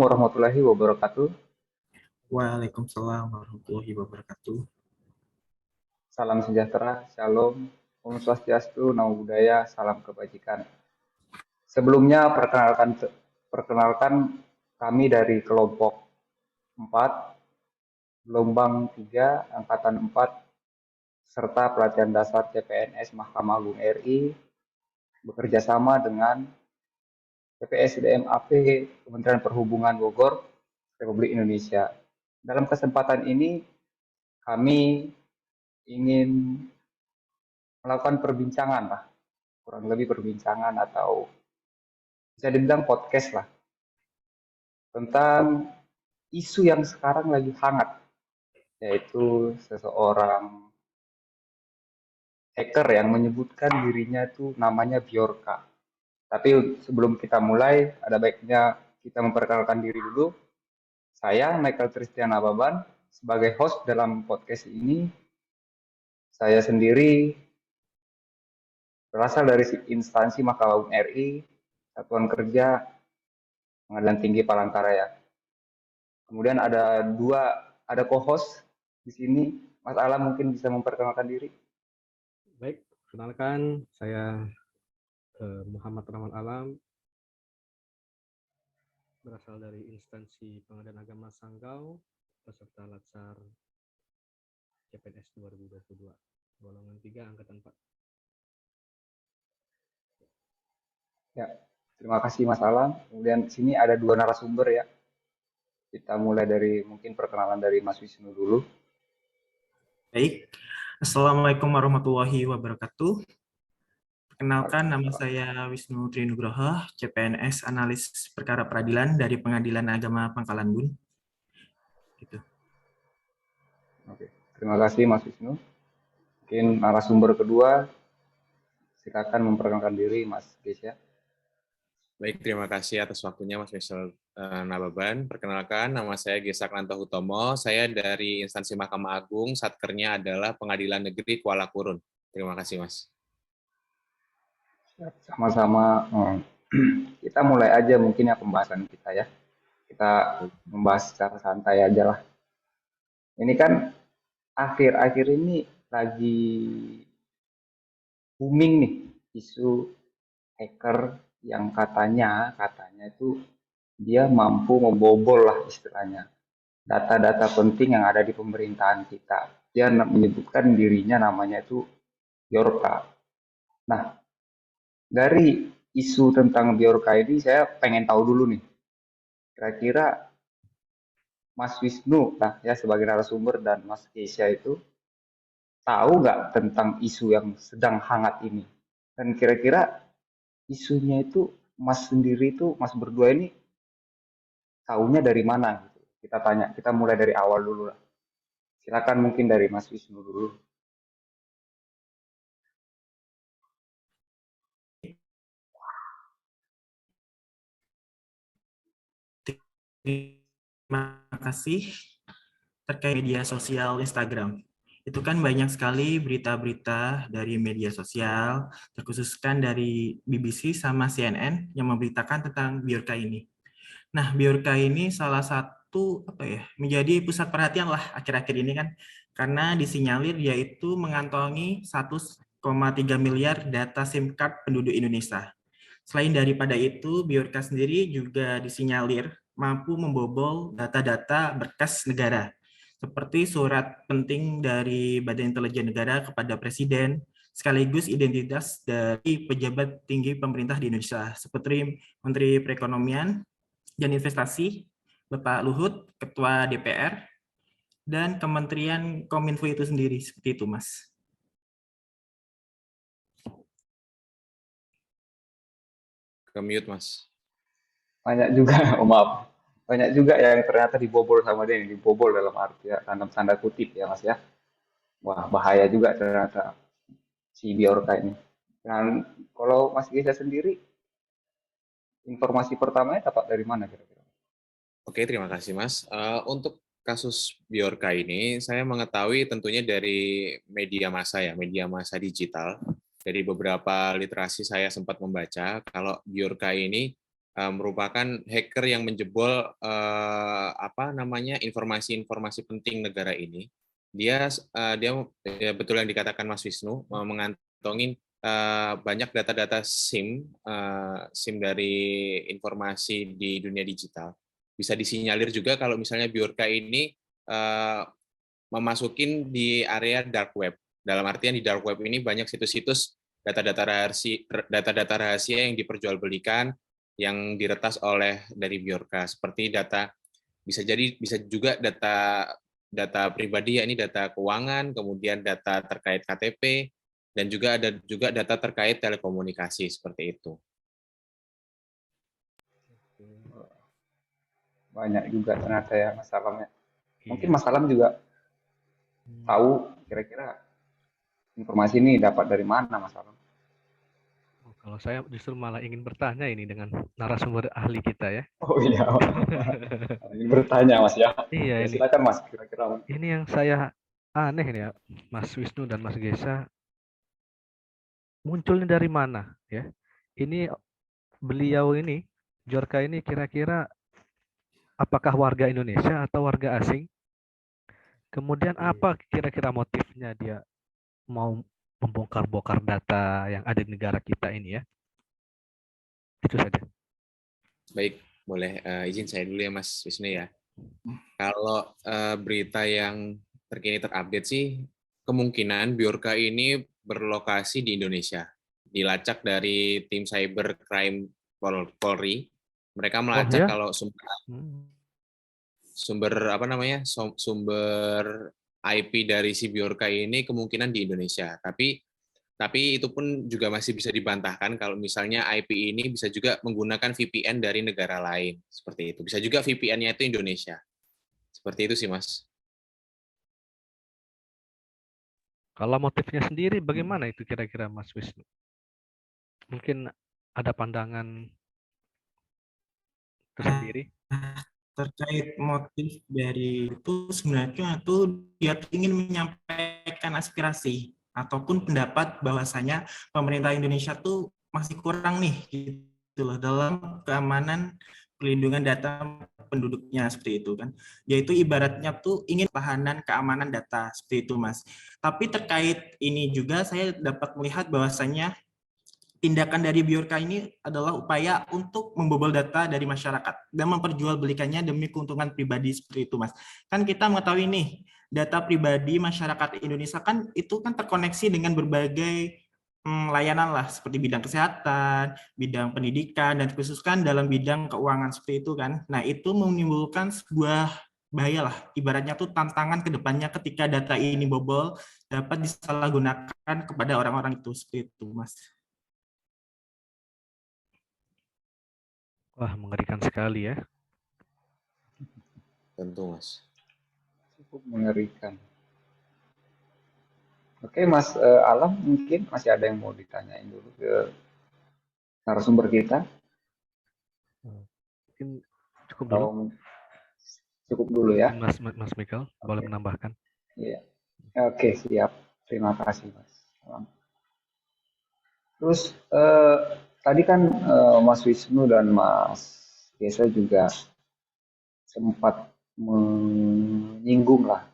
Warahmatullahi wabarakatuh. Waalaikumsalam warahmatullahi wabarakatuh. Salam sejahtera, shalom, Om Swastiastu, Namo Buddhaya, salam kebajikan. Sebelumnya perkenalkan kami dari kelompok 4, gelombang 3, angkatan 4, serta pelatihan dasar CPNS Mahkamah Agung RI bekerja sama dengan PPSDM AP Kementerian Perhubungan Bogor, Republik Indonesia. Dalam kesempatan ini kami ingin melakukan perbincangan lah, kurang lebih perbincangan atau bisa dibilang podcast lah, tentang isu yang sekarang lagi hangat, yaitu seseorang hacker yang menyebutkan dirinya itu namanya Bjorka. Tapi sebelum kita mulai, ada baiknya kita memperkenalkan diri dulu. Saya Michael Tristian Ababan sebagai host dalam podcast ini. Saya sendiri berasal dari instansi Mahkamah Agung RI, Satuan Kerja Pengadilan Tinggi Palangkaraya. Kemudian ada co-host di sini. Mas Alam mungkin bisa memperkenalkan diri. Baik, perkenalkan saya Muhammad Rahman Alam, berasal dari instansi Pengadilan Agama Sanggau, peserta Latsar CPNS 2022, golongan 3, angkatan 4. Ya, terima kasih Mas Alam. Kemudian di sini ada dua narasumber ya. Kita mulai dari mungkin perkenalan dari Mas Wisnu dulu. Baik, Assalamualaikum warahmatullahi wabarakatuh. Perkenalkan, nama saya Wisnu Trinugroho, CPNS Analis Perkara Peradilan dari Pengadilan Agama Pangkalan Bun. Gitu. Oke, terima kasih Mas Wisnu. Mungkin narasumber kedua, silakan memperkenalkan diri Mas Gesya. Baik, terima kasih atas waktunya Mas Faisal Nababan. Perkenalkan, nama saya Gesa Kranto Hutomo. Saya dari instansi Mahkamah Agung, satkernya adalah Pengadilan Negeri Kuala Kurun. Terima kasih, Mas. Sama-sama. Kita mulai aja mungkin ya pembahasan kita ya. Kita membahas secara santai aja lah. Ini kan akhir-akhir ini lagi booming nih isu hacker yang katanya itu dia mampu membobol lah istilahnya data-data penting yang ada di pemerintahan kita. Dia menyebutkan dirinya namanya itu Bjorka. Nah, dari isu tentang Bjorka ini saya pengen tahu dulu nih, kira-kira Mas Wisnu lah ya sebagai narasumber dan Mas Kesha itu tahu nggak tentang isu yang sedang hangat ini? Dan kira-kira isunya itu Mas sendiri itu, Mas berdua ini tahunya dari mana? Gitu. Kita tanya, kita mulai dari awal dulu lah. Silakan mungkin dari Mas Wisnu dulu. Terima kasih. Terkait media sosial Instagram. Itu kan banyak sekali berita-berita dari media sosial, terkhususkan dari BBC sama CNN yang memberitakan tentang Bjorka ini. Nah, Bjorka ini salah satu menjadi pusat perhatian lah akhir-akhir ini kan, karena disinyalir yaitu mengantongi 1,3 miliar data SIM card penduduk Indonesia. Selain daripada itu, Bjorka sendiri juga disinyalir mampu membobol data-data berkas negara, seperti surat penting dari Badan Intelijen Negara kepada Presiden, sekaligus identitas dari pejabat tinggi pemerintah di Indonesia, seperti Menteri Perekonomian dan Investasi, Bapak Luhut, Ketua DPR, dan Kementerian Kominfo itu sendiri, seperti itu, Mas. Ke-mute, Mas. Banyak juga, oh maaf, banyak juga yang ternyata dibobol sama dia, yang dibobol dalam arti ya, tanda kutip ya Mas ya. Wah, bahaya juga ternyata si Bjorka ini. Dan kalau Mas Gesa sendiri, informasi pertamanya dapat dari mana kira-kira? Oke, terima kasih, Mas. Untuk kasus Bjorka ini, saya mengetahui tentunya dari media massa ya, media massa digital. Dari beberapa literasi saya sempat membaca, kalau Bjorka ini merupakan hacker yang menjebol informasi-informasi penting negara ini. Dia ya betul yang dikatakan Mas Wisnu, mengantongin banyak data-data SIM dari informasi di dunia digital. Bisa disinyalir juga kalau misalnya Bjorka ini memasukin di area dark web. Dalam artian di dark web ini banyak situs-situs data-data rahasia yang diperjualbelikan, yang diretas oleh dari Bjorka, seperti data bisa juga data pribadi, yakni data keuangan, kemudian data terkait KTP, dan juga ada juga data terkait telekomunikasi seperti itu. Banyak juga ternyata ya Mas Alam ya. Mungkin Iya. Mas Alam juga tahu kira-kira informasi ini dapat dari mana Mas Alam? Oh, kalau saya justru malah ingin bertanya ini dengan narasumber ahli kita ya. Oh iya, ini bertanya Mas ya. Iya Ya ini. silakan Mas, kira-kira. Ini yang saya aneh nih ya, Mas Wisnu dan Mas Gesa, munculnya dari mana ya? Ini beliau ini, Bjorka ini kira-kira apakah warga Indonesia atau warga asing? Kemudian apa kira-kira motifnya dia mau membongkar-bongkar data yang ada di negara kita ini ya? Itu saja. Baik, boleh izin saya dulu ya Mas Wisnu ya. Kalau berita yang terkini terupdate sih, kemungkinan Bjorka ini berlokasi di Indonesia. Dilacak dari tim cybercrime Polri, mereka melacak kalau sumber IP dari si Bjorka ini kemungkinan di Indonesia. Tapi itu pun juga masih bisa dibantahkan kalau misalnya IP ini bisa juga menggunakan VPN dari negara lain, seperti itu. Bisa juga VPN-nya itu Indonesia. Seperti itu sih, Mas. Kalau motifnya sendiri bagaimana itu kira-kira Mas Wisnu? Mungkin ada pandangan tersendiri? Terkait motif dari itu sebenarnya itu dia ingin menyampaikan aspirasi ataupun pendapat bahwasanya pemerintah Indonesia tuh masih kurang nih gitu loh dalam keamanan pelindungan data penduduknya seperti itu kan. Yaitu ibaratnya tuh ingin tahanan keamanan data seperti itu Mas. Tapi terkait ini juga saya dapat melihat bahwasanya tindakan dari Bjorka ini adalah upaya untuk membobol data dari masyarakat dan memperjualbelikannya demi keuntungan pribadi seperti itu, Mas. Kan kita mengetahui nih, data pribadi masyarakat Indonesia kan itu kan terkoneksi dengan berbagai layanan lah, seperti bidang kesehatan, bidang pendidikan, dan khususkan dalam bidang keuangan seperti itu kan. Nah, itu menimbulkan sebuah bahaya lah, ibaratnya tuh tantangan ke depannya ketika data ini bobol dapat disalahgunakan kepada orang-orang itu seperti itu, Mas. Wah, mengerikan sekali ya. Tentu, Mas. Cukup mengerikan. Oke, Mas Alam, mungkin masih ada yang mau ditanyain dulu ke narasumber kita? Mungkin cukup dulu. Cukup dulu ya. Mas Michael, boleh menambahkan? Iya. Oke, siap. Terima kasih, Mas Alam. Terus tadi kan Mas Wisnu dan Mas Gesa juga sempat menyinggung lah,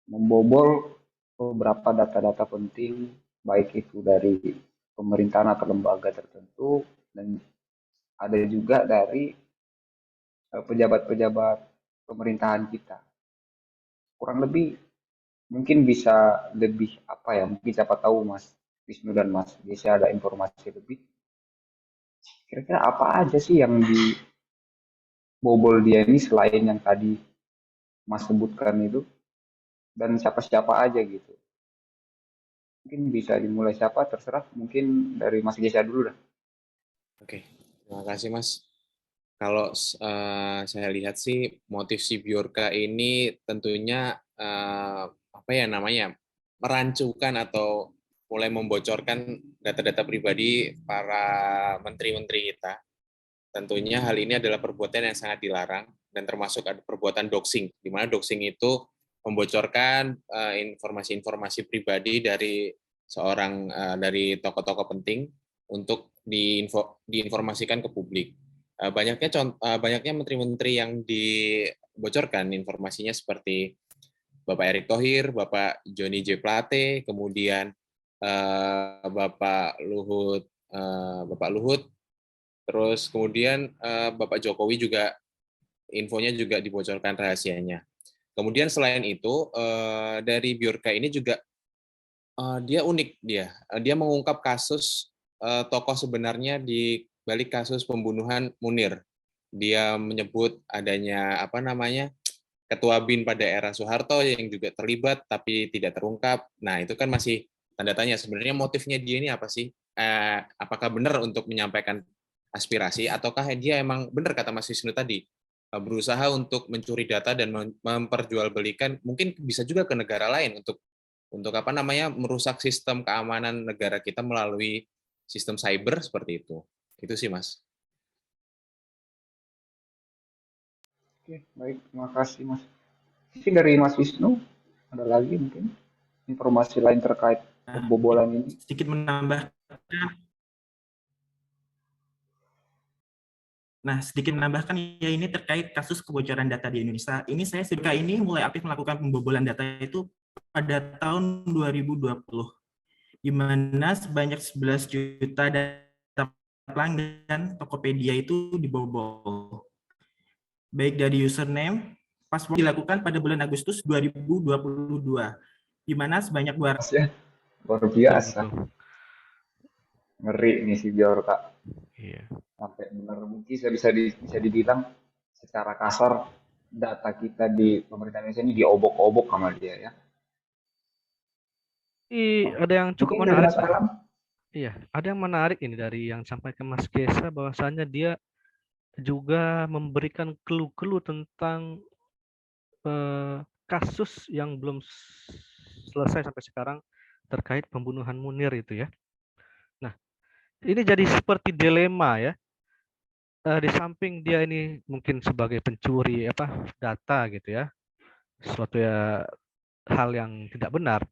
membobol beberapa data-data penting, baik itu dari pemerintahan atau lembaga tertentu, dan ada juga dari pejabat-pejabat pemerintahan kita. Kurang lebih mungkin bisa lebih apa ya, mungkin siapa tahu Mas Wisnu dan Mas Gesa ada informasi lebih. Kira-kira apa aja sih yang dibobol dia ini selain yang tadi Mas sebutkan itu, dan siapa-siapa aja gitu. Mungkin bisa dimulai siapa, terserah. Mungkin dari Mas Gesa dulu dah. Oke, terima kasih Mas. Kalau saya lihat sih motif si Bjorka ini tentunya merancukan atau mulai membocorkan data-data pribadi para menteri-menteri kita. Tentunya hal ini adalah perbuatan yang sangat dilarang dan termasuk ada perbuatan doxing, di mana doxing itu membocorkan informasi-informasi pribadi dari seorang dari tokoh-tokoh penting, untuk diinformasikan ke publik. Banyaknya menteri-menteri yang dibocorkan informasinya seperti Bapak Erick Thohir, Bapak Johnny J. Plate, kemudian Bapak Luhut, terus kemudian Bapak Jokowi juga infonya juga dibocorkan rahasianya. Kemudian selain itu dari Bjorka ini juga dia unik, dia mengungkap kasus tokoh sebenarnya di balik kasus pembunuhan Munir. Dia menyebut adanya Ketua BIN pada era Soeharto yang juga terlibat tapi tidak terungkap. Nah, itu kan masih tanda tanya sebenarnya motifnya dia ini apa sih? Apakah benar untuk menyampaikan aspirasi ataukah dia emang benar kata Mas Wisnu tadi berusaha untuk mencuri data dan memperjualbelikan, mungkin bisa juga ke negara lain untuk merusak sistem keamanan negara kita melalui sistem cyber seperti itu. Itu sih, Mas. Oke, baik, terima kasih Mas. Mungkin dari Mas Wisnu ada lagi mungkin informasi lain terkait pembobolan ini. Sedikit menambahkan. Nah, sedikit menambahkan ya, ini terkait kasus kebocoran data di Indonesia. Ini saya sudah mulai aktif melakukan pembobolan data itu pada tahun 2020, di mana sebanyak 11 juta data pelanggan Tokopedia itu dibobol. Baik dari username, password dilakukan pada bulan Agustus 2022, di mana sebanyak 200. Luar biasa. Betul. Ngeri nih si Bjorka. Iya. Sampai benar mungkin bisa dibilang secara kasar data kita di pemerintah Indonesia ini diobok-obok sama dia ya. Ada yang cukup Mungkin dari menarik. Mas Alam. Iya, ada yang menarik ini dari yang sampaikan Mas Gesa, bahwasanya dia juga memberikan clue-clue tentang kasus yang belum selesai sampai sekarang terkait pembunuhan Munir itu ya. Nah, ini jadi seperti dilema ya. Di samping dia ini mungkin sebagai pencuri data gitu ya, suatu hal yang tidak benar,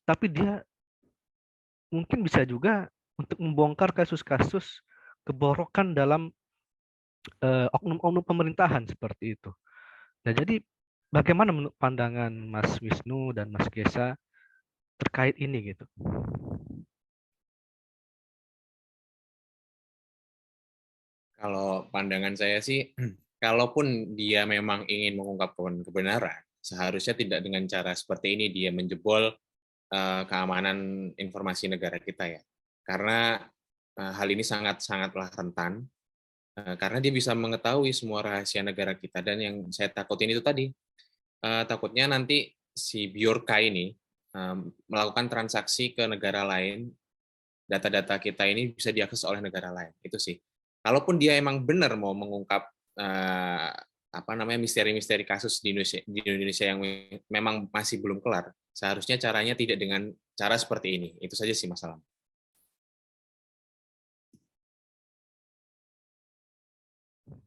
tapi dia mungkin bisa juga untuk membongkar kasus-kasus keborokan dalam oknum-oknum pemerintahan seperti itu. Nah, jadi bagaimana menurut pandangan Mas Wisnu dan Mas Gesa terkait ini gitu? Kalau pandangan saya sih, kalaupun dia memang ingin mengungkapkan kebenaran, seharusnya tidak dengan cara seperti ini dia menjebol keamanan informasi negara kita ya. Karena hal ini sangatlah rentan, karena dia bisa mengetahui semua rahasia negara kita. Dan yang saya takutin itu tadi, takutnya nanti si Bjorka ini melakukan transaksi ke negara lain, data-data kita ini bisa diakses oleh negara lain. Itu sih. Kalaupun dia emang benar mau mengungkap misteri-misteri kasus di Indonesia yang memang masih belum kelar, seharusnya caranya tidak dengan cara seperti ini. Itu saja sih masalah.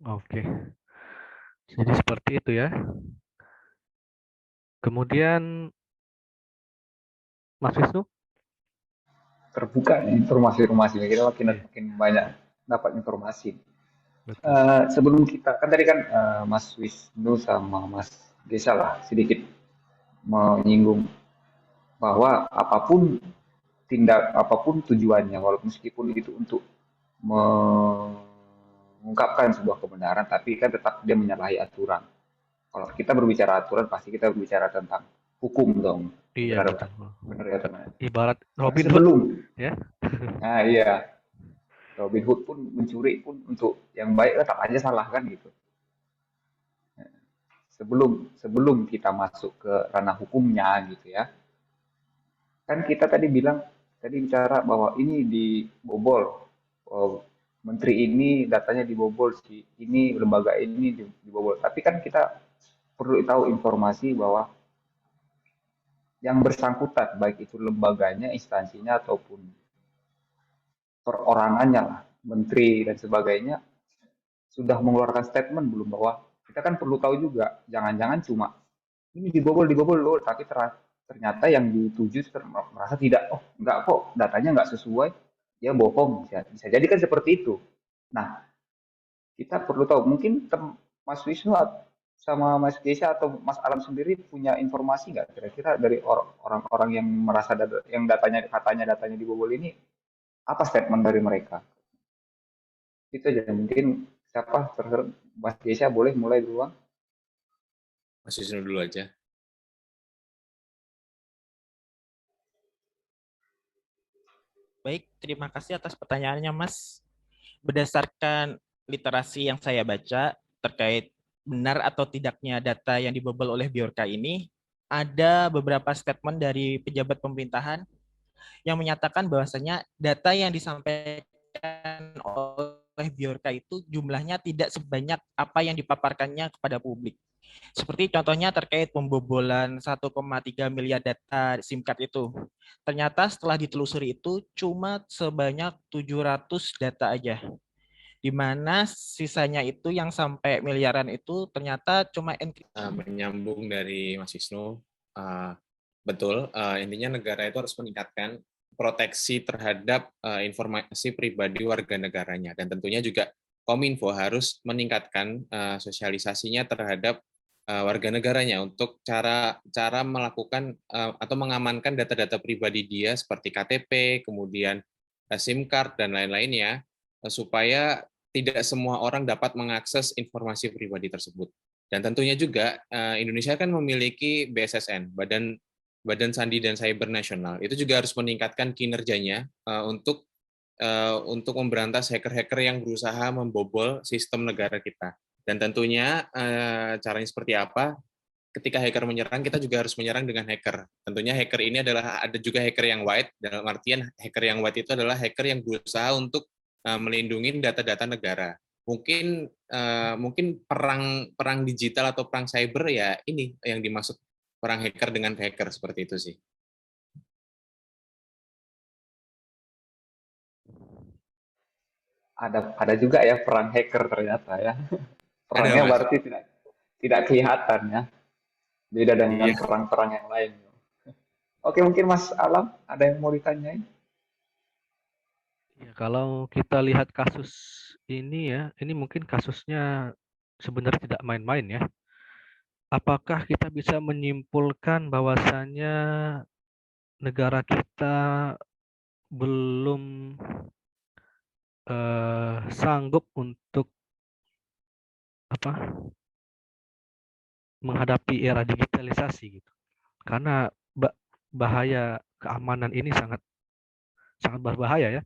Oke. Jadi seperti itu ya. Kemudian Mas Wisnu? Terbuka nih informasi-informasinya, kita makin banyak dapat informasi. Sebelum kita kan tadi kan Mas Wisnu sama Mas Gesa lah sedikit menyinggung bahwa apapun tujuannya, walaupun meskipun itu untuk mengungkapkan sebuah kebenaran, tapi kan tetap dia menyalahi aturan. Kalau kita berbicara aturan, pasti kita berbicara tentang hukum dong. Iya, Benar ya teman. Ibarat Robin Hood ya. Nah iya, Robin Hood pun mencuri pun untuk yang baik tetap aja salah kan gitu. Sebelum kita masuk ke ranah hukumnya gitu ya, kan kita tadi bicara bahwa ini dibobol, menteri ini datanya dibobol, ini lembaga ini dibobol. Tapi kan kita perlu tahu informasi bahwa yang bersangkutan, baik itu lembaganya, instansinya, ataupun perorangannya lah, menteri dan sebagainya, sudah mengeluarkan statement belum, bahwa kita kan perlu tahu juga, jangan-jangan cuma ini dibobol loh, tapi ternyata yang dituju merasa tidak, enggak kok, datanya enggak sesuai, dia bohong, bisa jadi kan seperti itu. Nah, kita perlu tahu, mungkin Mas Wisnu sama Mas Gesha atau Mas Alam sendiri punya informasi nggak kira-kira dari orang-orang yang merasa yang katanya datanya dibobol ini, apa statement dari mereka? Itu aja mungkin. Siapa terserah, Mas Gesha boleh mulai duluan. Mas Wisnu dulu aja. Baik, terima kasih atas pertanyaannya, Mas. Berdasarkan literasi yang saya baca terkait benar atau tidaknya data yang dibobol oleh Bjorka ini, ada beberapa statement dari pejabat pemerintahan yang menyatakan bahwasanya data yang disampaikan oleh Bjorka itu jumlahnya tidak sebanyak apa yang dipaparkannya kepada publik. Seperti contohnya terkait pembobolan 1,3 miliar data SIM card itu. Ternyata setelah ditelusuri itu cuma sebanyak 700 data aja. Di mana sisanya itu yang sampai miliaran itu ternyata cuma Menyambung dari Mas Wisnu, betul, intinya negara itu harus meningkatkan proteksi terhadap informasi pribadi warga negaranya, dan tentunya juga Kominfo harus meningkatkan sosialisasinya terhadap warga negaranya untuk cara melakukan atau mengamankan data-data pribadi dia seperti KTP, kemudian SIM card dan lain-lainnya, supaya tidak semua orang dapat mengakses informasi pribadi tersebut. Dan tentunya juga Indonesia kan memiliki BSSN, Badan Sandi dan Cyber Nasional. Itu juga harus meningkatkan kinerjanya untuk memberantas hacker-hacker yang berusaha membobol sistem negara kita. Dan tentunya caranya seperti apa? Ketika hacker menyerang, kita juga harus menyerang dengan hacker. Tentunya hacker ini ada juga hacker yang white, dalam artian hacker yang white itu adalah hacker yang berusaha untuk melindungi data-data negara. Mungkin perang digital atau perang cyber, ya ini yang dimaksud perang hacker dengan hacker, seperti itu sih. Ada juga ya perang hacker ternyata ya. Ada, Perangnya Mas. berarti tidak kelihatan ya. Beda dengan Iya. perang-perang yang lain. Oke, mungkin Mas Alam ada yang mau ditanyain? Ya, kalau kita lihat kasus ini ya, ini mungkin kasusnya sebenarnya tidak main-main ya. Apakah kita bisa menyimpulkan bahwasannya negara kita belum sanggup untuk menghadapi era digitalisasi gitu? Karena bahaya keamanan ini sangat berbahaya ya,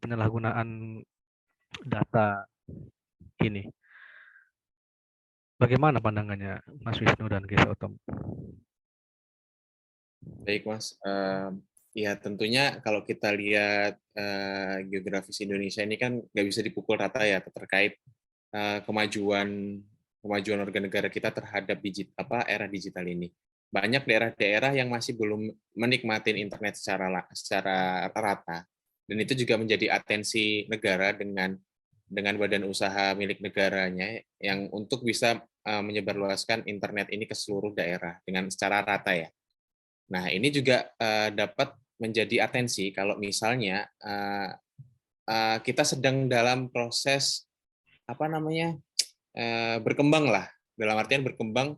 penyalahgunaan data ini. Bagaimana pandangannya Mas Wisnu dan Gesha Utomo? Baik, Mas. Ya tentunya kalau kita lihat geografis Indonesia ini kan nggak bisa dipukul rata ya terkait kemajuan warga negara kita terhadap era digital ini. Banyak daerah-daerah yang masih belum menikmati internet secara rata, dan itu juga menjadi atensi negara dengan badan usaha milik negaranya yang untuk bisa menyebarluaskan internet ini ke seluruh daerah dengan secara rata ya. Nah, ini juga dapat menjadi atensi kalau misalnya kita sedang dalam proses berkembang lah, dalam artian berkembang.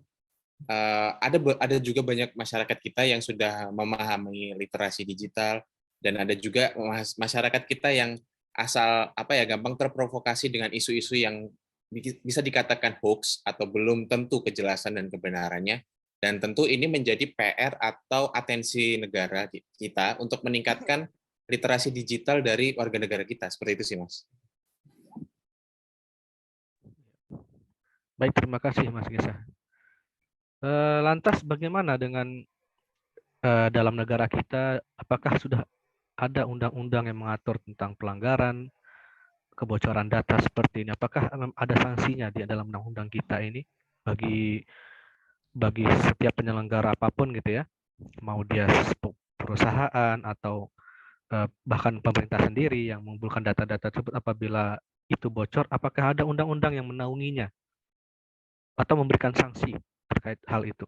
Ada juga banyak masyarakat kita yang sudah memahami literasi digital, dan ada juga masyarakat kita yang gampang terprovokasi dengan isu-isu yang bisa dikatakan hoax atau belum tentu kejelasan dan kebenarannya. Dan tentu ini menjadi PR atau atensi negara kita untuk meningkatkan literasi digital dari warga negara kita. Seperti itu sih, Mas. Baik, terima kasih Mas Gesha. Lantas bagaimana dengan dalam negara kita, apakah sudah ada undang-undang yang mengatur tentang pelanggaran kebocoran data seperti ini? Apakah ada sanksinya di dalam undang-undang kita ini bagi setiap penyelenggara apapun gitu ya, mau dia perusahaan atau bahkan pemerintah sendiri yang mengumpulkan data-data tersebut, apabila itu bocor, apakah ada undang-undang yang menaunginya atau memberikan sanksi terkait hal itu?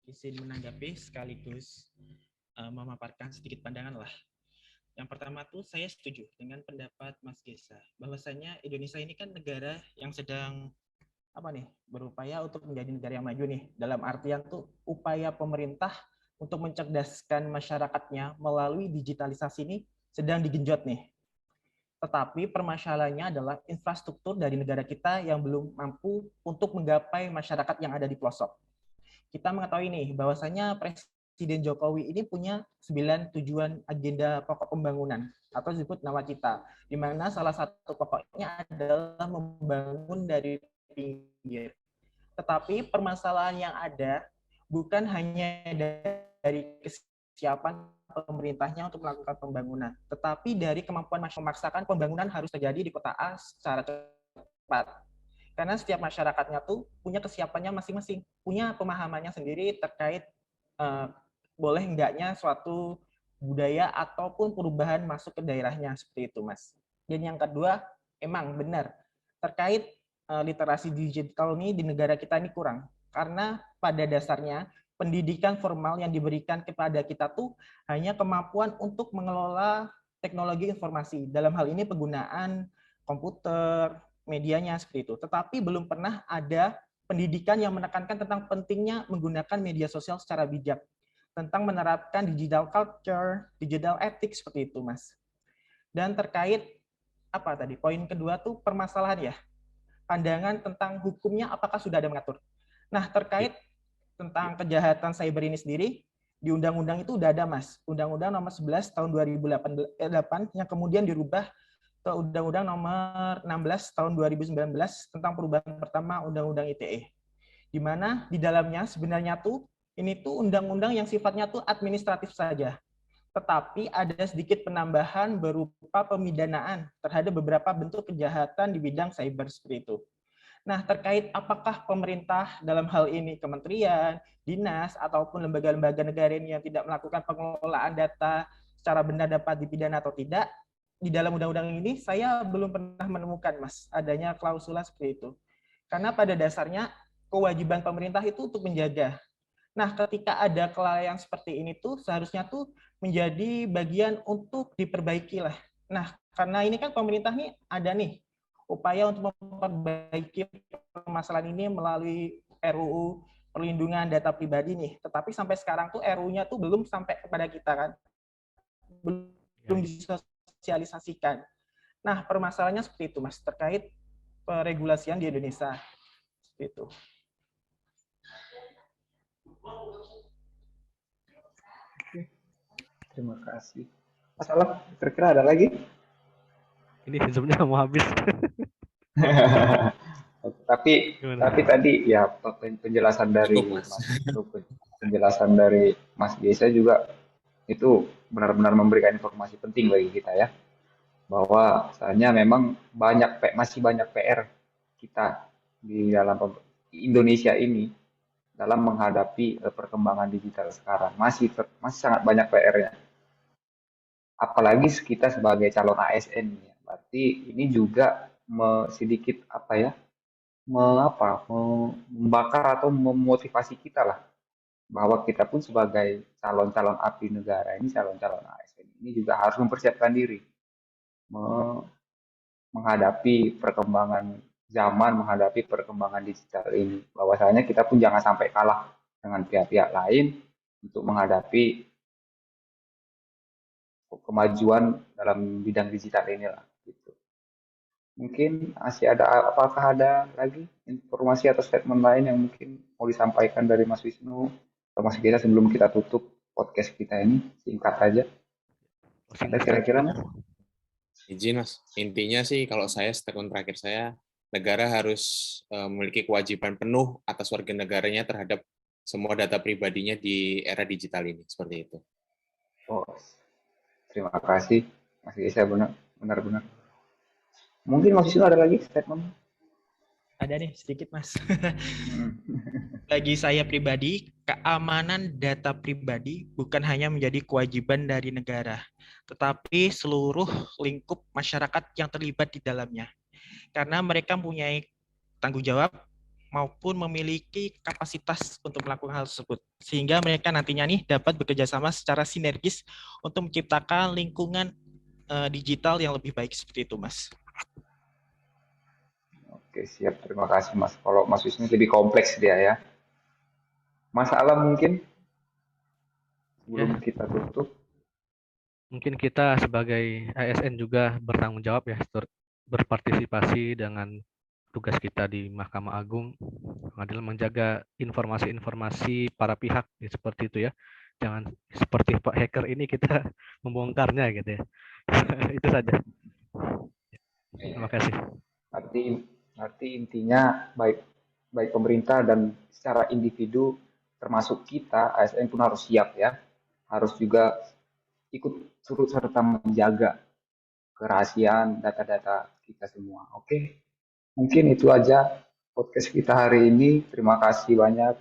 Izin menanggapi sekaligus memaparkan sedikit pandangan lah. Yang pertama tuh saya setuju dengan pendapat Mas Gesa, bahwasanya Indonesia ini kan negara yang sedang berupaya untuk menjadi negara yang maju nih. Dalam artian tuh upaya pemerintah untuk mencerdaskan masyarakatnya melalui digitalisasi ini sedang digenjot nih. Tetapi permasalahannya adalah infrastruktur dari negara kita yang belum mampu untuk menggapai masyarakat yang ada di pelosok. Kita mengetahui nih bahwasanya Presiden Jokowi ini punya 9 tujuan agenda pokok pembangunan atau disebut nawacita, di mana salah satu pokoknya adalah membangun dari pinggir. Tetapi permasalahan yang ada bukan hanya dari kesiapan pemerintahnya untuk melakukan pembangunan, tetapi dari kemampuan memaksakan pembangunan harus terjadi di kota A secara cepat. Karena setiap masyarakatnya tuh punya kesiapannya masing-masing, punya pemahamannya sendiri terkait boleh enggaknya suatu budaya ataupun perubahan masuk ke daerahnya, seperti itu, Mas. Dan yang kedua, emang benar, terkait literasi digital ini di negara kita ini kurang. Karena pada dasarnya pendidikan formal yang diberikan kepada kita tuh hanya kemampuan untuk mengelola teknologi informasi. Dalam hal ini penggunaan komputer, medianya seperti itu. Tetapi belum pernah ada pendidikan yang menekankan tentang pentingnya menggunakan media sosial secara bijak, tentang menerapkan digital culture, digital ethics seperti itu, Mas. Dan terkait poin kedua tuh permasalahan ya, pandangan tentang hukumnya apakah sudah ada mengatur. Nah, terkait tentang kejahatan cyber ini sendiri, di undang-undang itu udah ada, Mas. Undang-undang nomor 11 tahun 2008 yang kemudian dirubah ke Undang-Undang nomor 16 tahun 2019 tentang perubahan pertama Undang-Undang ITE. Di mana di dalamnya sebenarnya tuh ini tuh undang-undang yang sifatnya tuh administratif saja. Tetapi ada sedikit penambahan berupa pemidanaan terhadap beberapa bentuk kejahatan di bidang cyber seperti itu. Nah, terkait apakah pemerintah dalam hal ini kementerian, dinas, ataupun lembaga-lembaga negara ini yang tidak melakukan pengelolaan data secara benar dapat dipidana atau tidak, di dalam undang-undang ini saya belum pernah menemukan, Mas, adanya klausula seperti itu. Karena pada dasarnya kewajiban pemerintah itu untuk menjaga. Nah, ketika ada kelalaian seperti ini tuh seharusnya tuh menjadi bagian untuk diperbaiki lah. Nah, karena ini kan pemerintah nih ada nih upaya untuk memperbaiki permasalahan ini melalui RUU perlindungan data pribadi nih. Tetapi sampai sekarang tuh RUU-nya tuh belum sampai kepada kita kan. Belum disosialisasikan. Nah, permasalahannya seperti itu, Mas, terkait peregulasian di Indonesia. Seperti itu. Terima kasih. Mas Alam, kira-kira ada lagi? Ini sebenarnya mau habis. tapi tadi ya penjelasan dari Mas Gesa juga itu benar-benar memberikan informasi penting bagi kita ya, bahwa misalnya memang masih banyak PR kita di dalam Indonesia ini dalam menghadapi perkembangan digital sekarang, masih sangat banyak PR-nya. Apalagi kita sebagai calon ASN, ya. Berarti ini juga sedikit membakar atau memotivasi kita lah, bahwa kita pun sebagai calon-calon abdi negara ini, calon-calon ASN ini juga harus mempersiapkan diri menghadapi perkembangan zaman, menghadapi perkembangan digital ini. Bahwasanya kita pun jangan sampai kalah dengan pihak-pihak lain untuk menghadapi kemajuan dalam bidang digital inilah. Gitu. Mungkin apakah ada lagi informasi atau statement lain yang mungkin mau disampaikan dari Mas Wisnu atau Mas Gesa sebelum kita tutup podcast kita ini, singkat aja. Ada kira-kira, Mas? Izin, Mas. Intinya sih kalau statement terakhir saya, negara harus memiliki kewajiban penuh atas warga negaranya terhadap semua data pribadinya di era digital ini, seperti itu. Oh, terima kasih, Mas Gesa, benar-benar. Mungkin Mas Wisnu ada lagi statement? Ada nih, sedikit, Mas. Bagi saya pribadi, keamanan data pribadi bukan hanya menjadi kewajiban dari negara, tetapi seluruh lingkup masyarakat yang terlibat di dalamnya. Karena mereka mempunyai tanggung jawab maupun memiliki kapasitas untuk melakukan hal tersebut. Sehingga mereka nantinya nih dapat bekerja sama secara sinergis untuk menciptakan lingkungan digital yang lebih baik seperti itu, Mas. Oke, siap. Terima kasih, Mas. Kalau Mas Wisnu lebih kompleks dia ya. Mas Alam mungkin sebelum Ya. kita tutup. Mungkin kita sebagai ASN juga bertanggung jawab ya, berpartisipasi dengan tugas kita di Mahkamah Agung adalah menjaga informasi-informasi para pihak ya, seperti itu ya. Jangan seperti Pak Hacker ini kita membongkarnya gitu ya. Itu saja. Terima kasih. Arti intinya baik pemerintah dan secara individu termasuk kita ASN pun harus siap ya. Harus juga ikut turut serta menjaga kerahasiaan data-data kita semua. Oke. Mungkin itu aja podcast kita hari ini. Terima kasih banyak